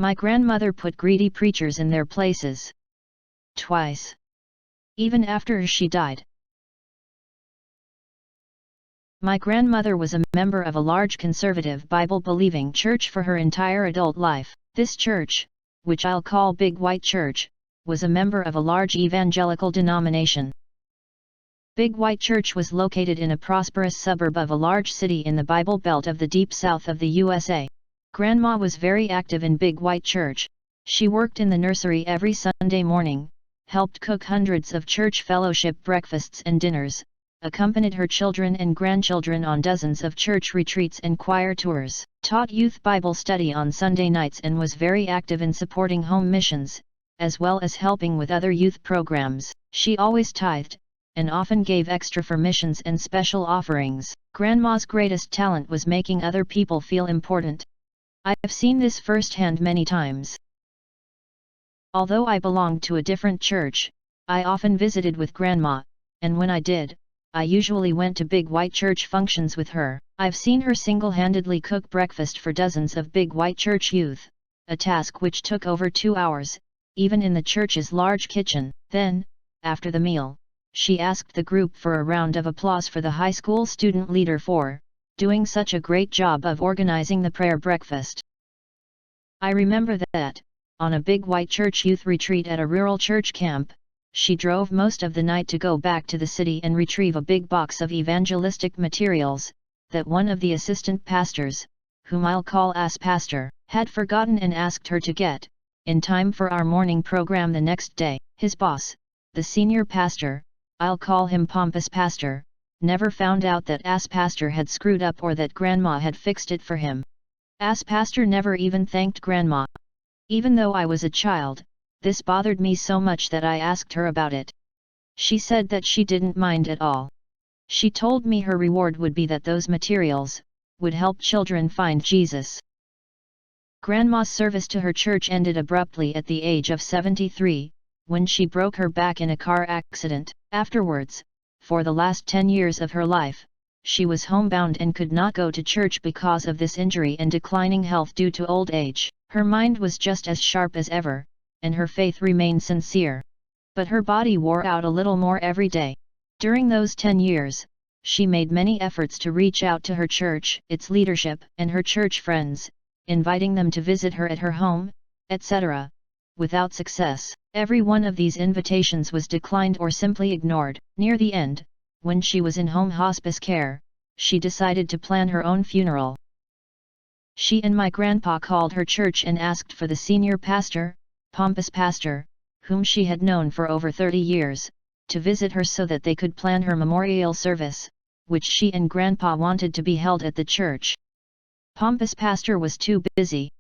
My grandmother put greedy preachers in their places. Twice. Even after she died. My grandmother was a member of a large conservative Bible-believing church for her entire adult life. This church, which I'll call Big White Church, was a member of a large evangelical denomination. Big White Church was located in a prosperous suburb of a large city in the Bible Belt of the deep south of the USA. Grandma was very active in Big White Church. She worked in the nursery every Sunday morning, helped cook hundreds of church fellowship breakfasts and dinners, accompanied her children and grandchildren on dozens of church retreats and choir tours, taught youth Bible study on Sunday nights and was very active in supporting home missions, as well as helping with other youth programs. She always tithed, and often gave extra for missions and special offerings. Grandma's greatest talent was making other people feel important. I've seen this firsthand many times. Although I belonged to a different church, I often visited with Grandma, and when I did, I usually went to Big White Church functions with her. I've seen her single-handedly cook breakfast for dozens of Big White Church youth, a task which took over 2 hours, even in the church's large kitchen. Then, after the meal, she asked the group for a round of applause for the high school student leader for doing such a great job of organizing the prayer breakfast. I remember that, on a Big White Church youth retreat at a rural church camp, she drove most of the night to go back to the city and retrieve a big box of evangelistic materials, that one of the assistant pastors, whom I'll call As Pastor, had forgotten and asked her to get, in time for our morning program the next day. His boss, the senior pastor, I'll call him Pompous Pastor, never found out that As Pastor had screwed up or that Grandma had fixed it for him. As Pastor never even thanked Grandma. Even though I was a child, this bothered me so much that I asked her about it. She said that she didn't mind at all. She told me her reward would be that those materials would help children find Jesus. Grandma's service to her church ended abruptly at the age of 73, when she broke her back in a car accident. Afterwards, for the last 10 years of her life, she was homebound and could not go to church because of this injury and declining health due to old age. Her mind was just as sharp as ever, and her faith remained sincere. But her body wore out a little more every day. During those 10 years, she made many efforts to reach out to her church, its leadership, and her church friends, inviting them to visit her at her home, etc., without success. Every one of these invitations was declined or simply ignored. Near the end, when she was in home hospice care, she decided to plan her own funeral. She and my grandpa called her church and asked for the senior pastor, Pompous Pastor, whom she had known for over 30 years, to visit her so that they could plan her memorial service, which she and Grandpa wanted to be held at the church. Pompous Pastor was too busy.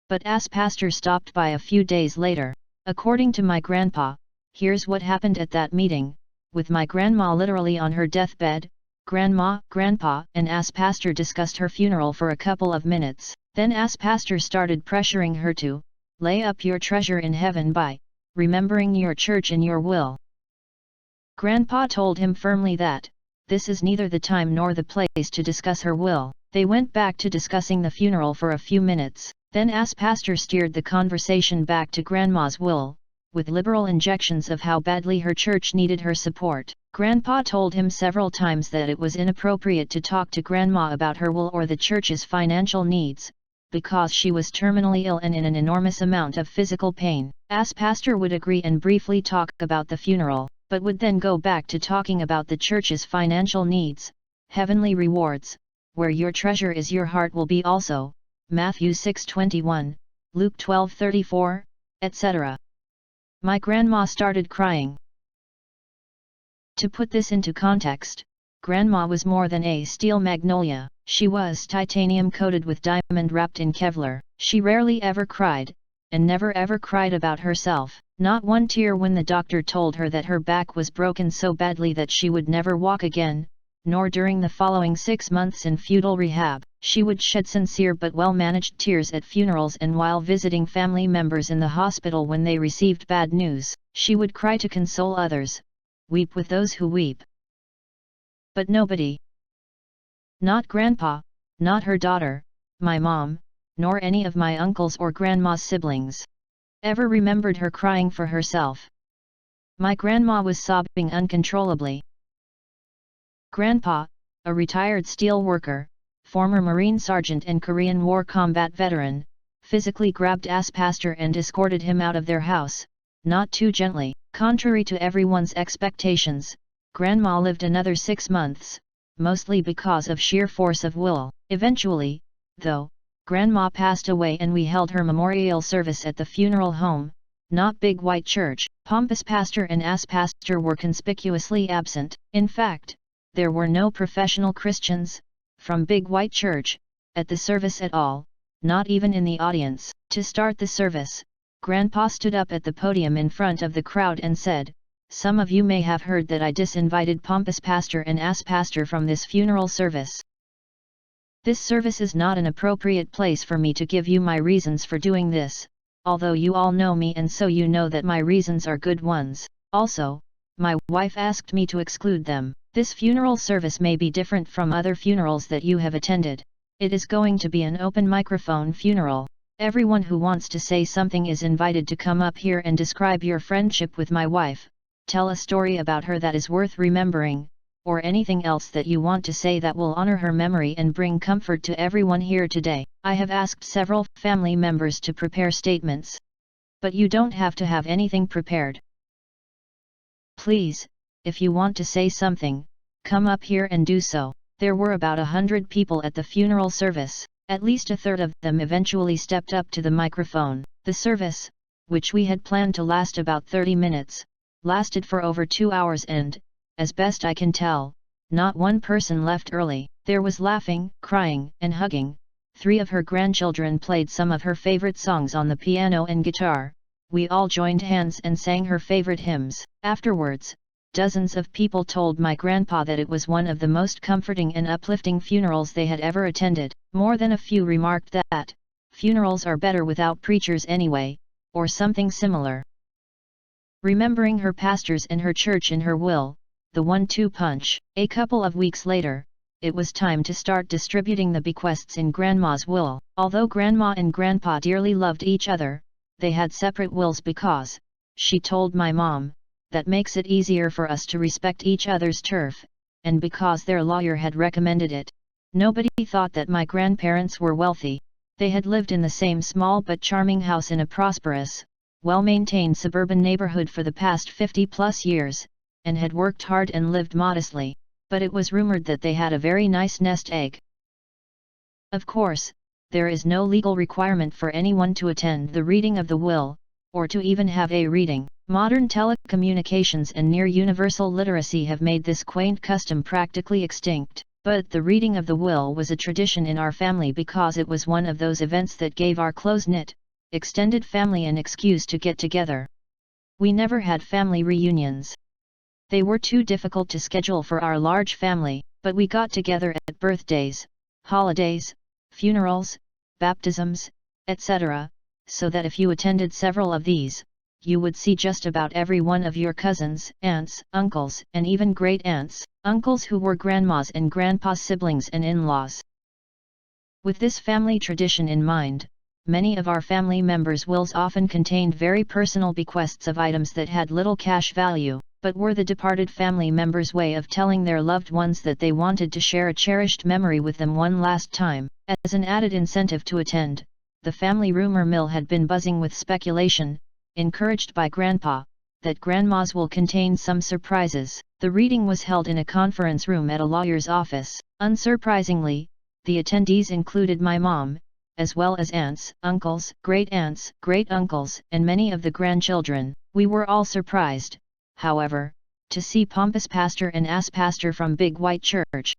But As Pastor stopped by a few days later. According to my grandpa, here's what happened at that meeting. With my grandma literally on her deathbed, Grandma, Grandpa, and As Pastor discussed her funeral for a couple of minutes. Then As Pastor started pressuring her to lay up your treasure in heaven by remembering your church in your will. Grandpa told him firmly that this is neither the time nor the place to discuss her will. They went back to discussing the funeral for a few minutes. Then As Pastor steered the conversation back to Grandma's will, with liberal injections of how badly her church needed her support. Grandpa told him several times that it was inappropriate to talk to Grandma about her will or the church's financial needs, because she was terminally ill and in an enormous amount of physical pain. As Pastor would agree and briefly talk about the funeral, but would then go back to talking about the church's financial needs, heavenly rewards, where your treasure is your heart will be also, Matthew 6:21, Luke 12:34, etc. My grandma started crying. To put this into context, Grandma was more than a steel magnolia. She was titanium coated with diamond wrapped in Kevlar. She rarely ever cried, and never ever cried about herself. Not one tear when the doctor told her that her back was broken so badly that she would never walk again, nor during the following 6 months in futile rehab. She would shed sincere but well-managed tears at funerals and while visiting family members in the hospital when they received bad news. She would cry to console others, weep with those who weep. But nobody, not Grandpa, not her daughter, my mom, nor any of my uncles or grandma's siblings ever remembered her crying for herself. My grandma was sobbing uncontrollably. Grandpa, a retired steel worker, former Marine sergeant and Korean War combat veteran, physically grabbed Pastor and escorted him out of their house, not too gently. Contrary to everyone's expectations, Grandma lived another 6 months, mostly because of sheer force of will. Eventually, though, Grandma passed away and we held her memorial service at the funeral home, not Big White Church. Pompous Pastor and Pastor were conspicuously absent. In fact, there were no professional Christians, from Big White Church, at the service at all, not even in the audience. To start the service, Grandpa stood up at the podium in front of the crowd and said, "Some of you may have heard that I disinvited Pompous Pastor and Pastor from this funeral service. This service is not an appropriate place for me to give you my reasons for doing this, although you all know me and so you know that my reasons are good ones. Also, my wife asked me to exclude them. This funeral service may be different from other funerals that you have attended. It is going to be an open microphone funeral. Everyone who wants to say something is invited to come up here and describe your friendship with my wife, tell a story about her that is worth remembering, or anything else that you want to say that will honor her memory and bring comfort to everyone here today." I have asked several family members to prepare statements. But you don't have to have anything prepared. Please, if you want to say something, come up here and do so. There were about 100 people at the funeral service. At least a third of them eventually stepped up to the microphone. The service, which we had planned to last about 30 minutes, lasted for over 2 hours and, as best I can tell, not one person left early. There was laughing, crying, and hugging. 3 of her grandchildren played some of her favorite songs on the piano and guitar. We all joined hands and sang her favorite hymns. Afterwards, dozens of people told my grandpa that it was one of the most comforting and uplifting funerals they had ever attended. More than a few remarked that, funerals are better without preachers anyway, or something similar. Remembering her pastors and her church in her will, the 1-2 punch. A couple of weeks later, it was time to start distributing the bequests in Grandma's will. Although Grandma and Grandpa dearly loved each other, they had separate wills because, she told my mom, that makes it easier for us to respect each other's turf, and because their lawyer had recommended it. Nobody thought that my grandparents were wealthy. They had lived in the same small but charming house in a prosperous, well-maintained suburban neighborhood for the past 50-plus years, and had worked hard and lived modestly, but it was rumored that they had a very nice nest egg. Of course, there is no legal requirement for anyone to attend the reading of the will, or to even have a reading. Modern telecommunications and near-universal literacy have made this quaint custom practically extinct, but the reading of the will was a tradition in our family because it was one of those events that gave our close-knit, extended family an excuse to get together. We never had family reunions. They were too difficult to schedule for our large family, but we got together at birthdays, holidays, funerals, baptisms, etc., so that if you attended several of these, you would see just about every one of your cousins, aunts, uncles, and even great-aunts, uncles who were grandma's and grandpa's siblings and in-laws. With this family tradition in mind, many of our family members' wills often contained very personal bequests of items that had little cash value, but were the departed family members' way of telling their loved ones that they wanted to share a cherished memory with them one last time. As an added incentive to attend, the family rumor mill had been buzzing with speculation, encouraged by Grandpa, that Grandma's will contain some surprises. The reading was held in a conference room at a lawyer's office. Unsurprisingly, the attendees included my mom, as well as aunts, uncles, great-aunts, great-uncles, and many of the grandchildren. We were all surprised, however, to see Pompous Pastor and Pastor from Big White Church.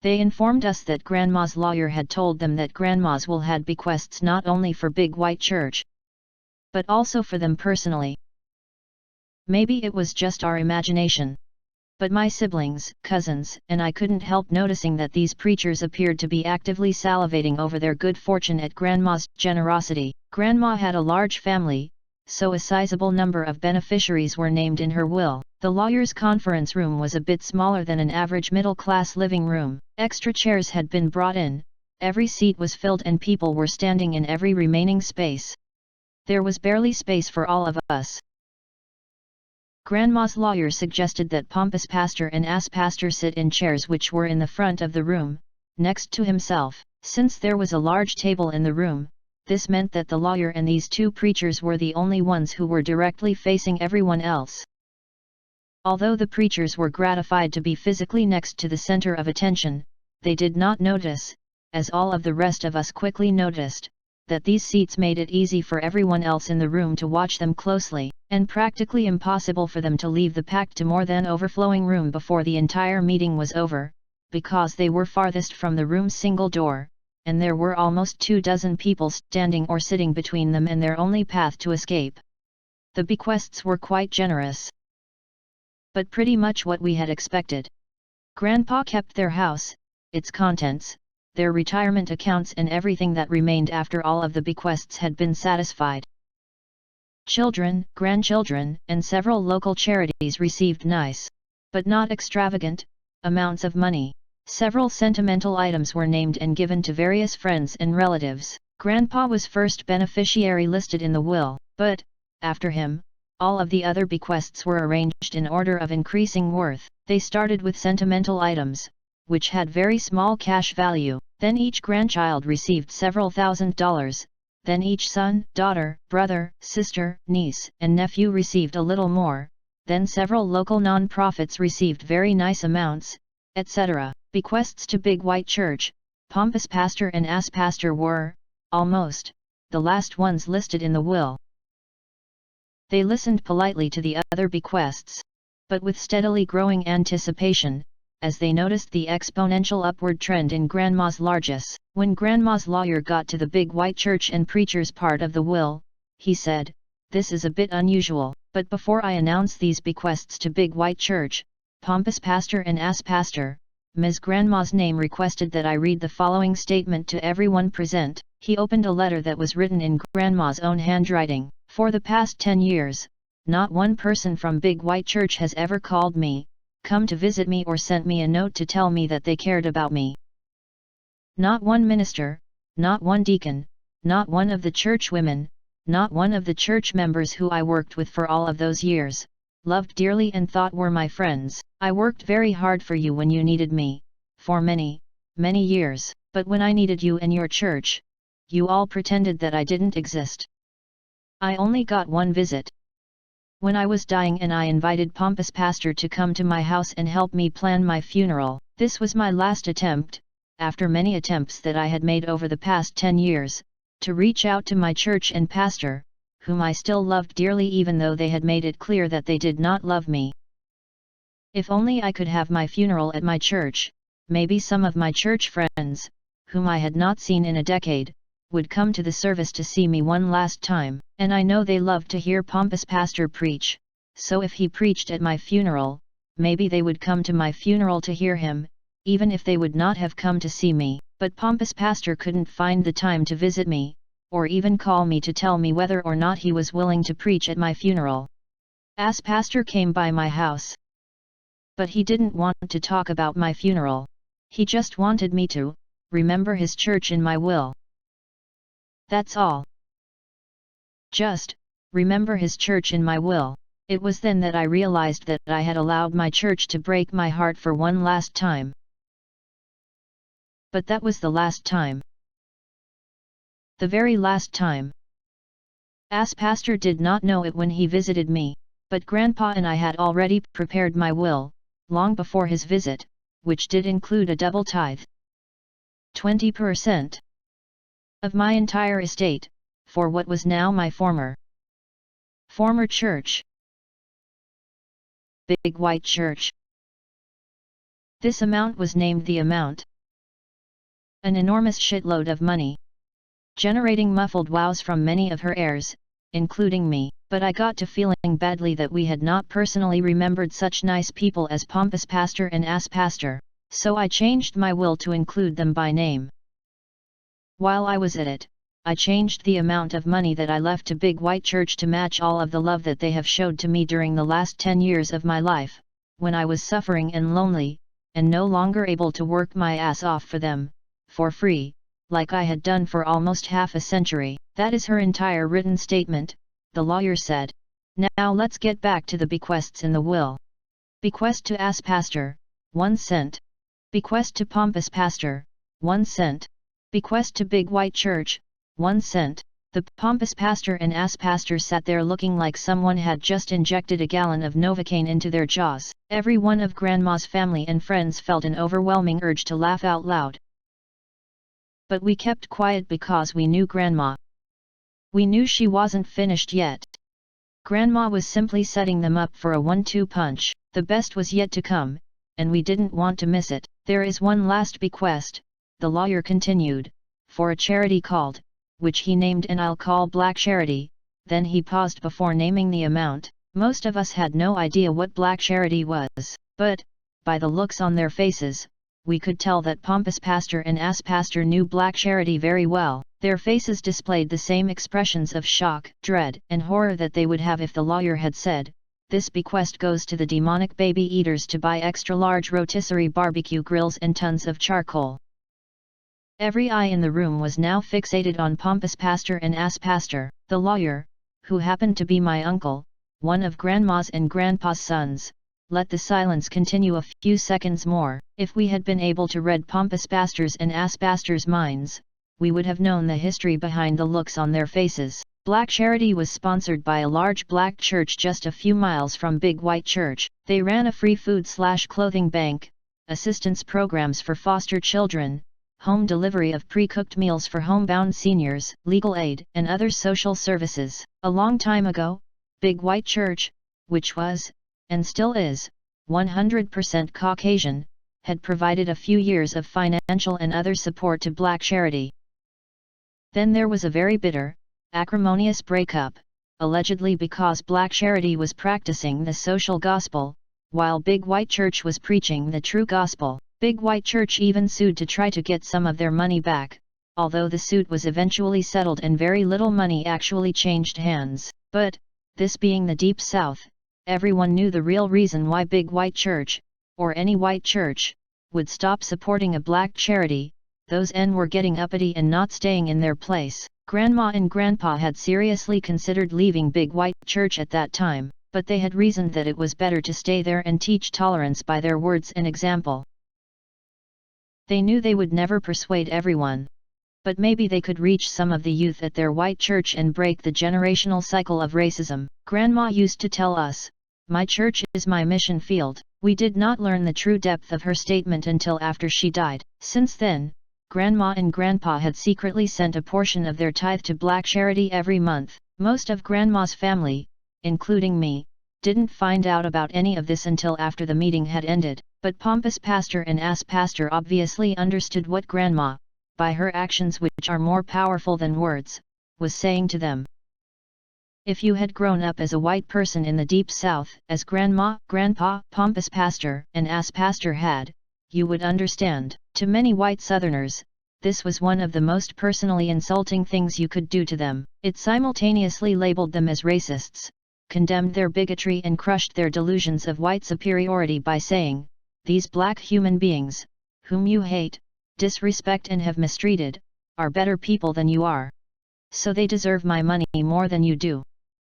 They informed us that Grandma's lawyer had told them that Grandma's will had bequests not only for Big White Church, but also for them personally. Maybe it was just our imagination. But my siblings, cousins, and I couldn't help noticing that these preachers appeared to be actively salivating over their good fortune at Grandma's generosity. Grandma had a large family, so a sizable number of beneficiaries were named in her will. The lawyer's conference room was a bit smaller than an average middle-class living room. Extra chairs had been brought in, Every seat was filled and people were standing in every remaining space. There was barely space for all of us. Grandma's lawyer suggested that pompous pastor and ass pastor sit in chairs which were in the front of the room, next to himself. Since there was a large table in the room, this meant that the lawyer and these two preachers were the only ones who were directly facing everyone else. Although the preachers were gratified to be physically next to the center of attention, they did not notice, as all of the rest of us quickly noticed, that these seats made it easy for everyone else in the room to watch them closely, and practically impossible for them to leave the packed to more than overflowing room before the entire meeting was over, because they were farthest from the room's single door, and there were almost 24 people standing or sitting between them and their only path to escape. The bequests were quite generous, but pretty much what we had expected. Grandpa kept their house, its contents, their retirement accounts and everything that remained after all of the bequests had been satisfied. Children, grandchildren, and several local charities received nice, but not extravagant, amounts of money. Several sentimental items were named and given to various friends and relatives. Grandpa was first beneficiary listed in the will, but, after him, all of the other bequests were arranged in order of increasing worth. They started with sentimental items, which had very small cash value. Then each grandchild received several $1,000s, then each son, daughter, brother, sister, niece, and nephew received a little more, then several local non-profits received very nice amounts, etc. Bequests to Big White Church, pompous pastor and ass pastor were, almost, the last ones listed in the will. They listened politely to the other bequests, but with steadily growing anticipation, as they noticed the exponential upward trend in Grandma's largesse. When Grandma's lawyer got to the Big White Church and preachers part of the will, he said, "This is a bit unusual, but before I announce these bequests to Big White Church, pompous pastor and ass pastor, Ms. Grandma's name requested that I read the following statement to everyone present." He opened a letter that was written in Grandma's own handwriting. "For the past 10 years, not one person from Big White Church has ever called me, come to visit me or sent me a note to tell me that they cared about me. Not one minister, not one deacon, not one of the church women, not one of the church members who I worked with for all of those years, loved dearly and thought were my friends. I worked very hard for you when you needed me, for many, many years, but when I needed you and your church, you all pretended that I didn't exist. I only got one visit. When I was dying and I invited pompous pastor to come to my house and help me plan my funeral. This was my last attempt, after many attempts that I had made over the past 10 years, to reach out to my church and pastor, whom I still loved dearly even though they had made it clear that they did not love me. If only I could have my funeral at my church, maybe some of my church friends, whom I had not seen in a decade, would come to the service to see me one last time, and I know they loved to hear pompous pastor preach, so if he preached at my funeral, maybe they would come to my funeral to hear him, even if they would not have come to see me. But pompous pastor couldn't find the time to visit me, or even call me to tell me whether or not he was willing to preach at my funeral. Ass pastor came by my house, but he didn't want to talk about my funeral. He just wanted me to remember his church in my will. That's all. Just remember his church in my will. It was then that I realized that I had allowed my church to break my heart for one last time. But that was the last time. The very last time. Ass pastor did not know it when he visited me, but Grandpa and I had already prepared my will, long before his visit, which did include a double tithe. 20% of my entire estate, for what was now my former church. Big White Church. This amount was named the amount. An enormous shitload of money. Generating muffled wows from many of her heirs, including me, but I got to feeling badly that we had not personally remembered such nice people as pompous pastor and ass pastor, so I changed my will to include them by name. While I was at it, I changed the amount of money that I left to Big White Church to match all of the love that they have showed to me during the last 10 years of my life, when I was suffering and lonely, and no longer able to work my ass off for them, for free, like I had done for almost half a century. That is her entire written statement, the lawyer said. Now let's get back to the bequests in the will. Bequest to Ass Pastor, 1 cent. Bequest to Pompous Pastor, 1 cent. Bequest to Big White Church, 1 cent. The pompous pastor and ass pastor sat there looking like someone had just injected a gallon of Novocaine into their jaws. Every one of Grandma's family and friends felt an overwhelming urge to laugh out loud. But we kept quiet because we knew Grandma. We knew she wasn't finished yet. Grandma was simply setting them up for a 1-2 punch. The best was yet to come, and we didn't want to miss it. There is one last bequest, the lawyer continued, for a charity called, which he named and I'll call Black Charity. Then he paused before naming the amount. Most of us had no idea what Black Charity was, but, by the looks on their faces, we could tell that Pompous Pastor and Ass Pastor knew Black Charity very well. Their faces displayed the same expressions of shock, dread, and horror that they would have if the lawyer had said, "This bequest goes to the demonic baby eaters to buy extra-large rotisserie barbecue grills and tons of charcoal." Every eye in the room was now fixated on Pompous Pastor and Ass Pastor. The lawyer, who happened to be my uncle, one of Grandma's and Grandpa's sons, let the silence continue a few seconds more. If we had been able to read Pompous Pastor's and Ass Pastor's minds, we would have known the history behind the looks on their faces. Black Charity was sponsored by a large black church just a few miles from Big White Church. They ran a free food/clothing bank, assistance programs for foster children, home delivery of pre-cooked meals for homebound seniors, legal aid, and other social services. A long time ago, Big White Church, which was, and still is, 100% Caucasian, had provided a few years of financial and other support to Black Charity. Then there was a very bitter, acrimonious breakup, allegedly because Black Charity was practicing the social gospel, while Big White Church was preaching the true gospel. Big White Church even sued to try to get some of their money back, although the suit was eventually settled and very little money actually changed hands. But, this being the Deep South, everyone knew the real reason why Big White Church, or any white church, would stop supporting a black charity. Those N were getting uppity and not staying in their place. Grandma and Grandpa had seriously considered leaving Big White Church at that time, but they had reasoned that it was better to stay there and teach tolerance by their words and example. They knew they would never persuade everyone. But maybe they could reach some of the youth at their white church and break the generational cycle of racism. Grandma used to tell us, "My church is my mission field." We did not learn the true depth of her statement until after she died. Since then, Grandma and Grandpa had secretly sent a portion of their tithe to Black Charity every month. Most of Grandma's family, including me, didn't find out about any of this until after the meeting had ended. But Pompous Pastor and Ass Pastor obviously understood what Grandma, by her actions which are more powerful than words, was saying to them. If you had grown up as a white person in the Deep South, as Grandma, Grandpa, Pompous Pastor, and Ass Pastor had, you would understand. To many white Southerners, this was one of the most personally insulting things you could do to them. It simultaneously labeled them as racists, condemned their bigotry and crushed their delusions of white superiority by saying, "These black human beings, whom you hate, disrespect and have mistreated, are better people than you are. So they deserve my money more than you do."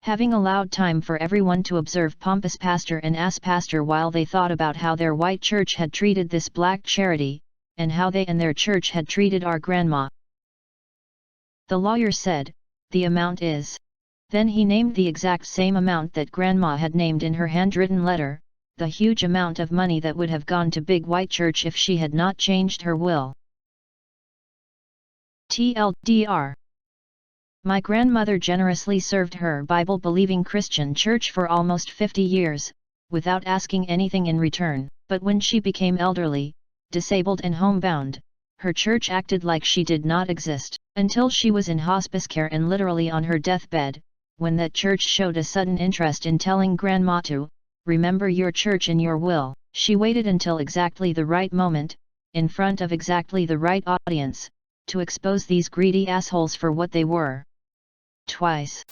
Having allowed time for everyone to observe Pompous Pastor and Ass Pastor while they thought about how their white church had treated this black charity, and how they and their church had treated our Grandma, the lawyer said, "The amount is." Then he named the exact same amount that Grandma had named in her handwritten letter, the huge amount of money that would have gone to Big White Church if she had not changed her will. TLDR. My grandmother generously served her Bible-believing Christian church for almost 50 years, without asking anything in return. But when she became elderly, disabled and homebound, her church acted like she did not exist, until she was in hospice care and literally on her deathbed, when that church showed a sudden interest in telling Grandma to remember your church in your will. She waited until exactly the right moment, in front of exactly the right audience, to expose these greedy assholes for what they were. Twice.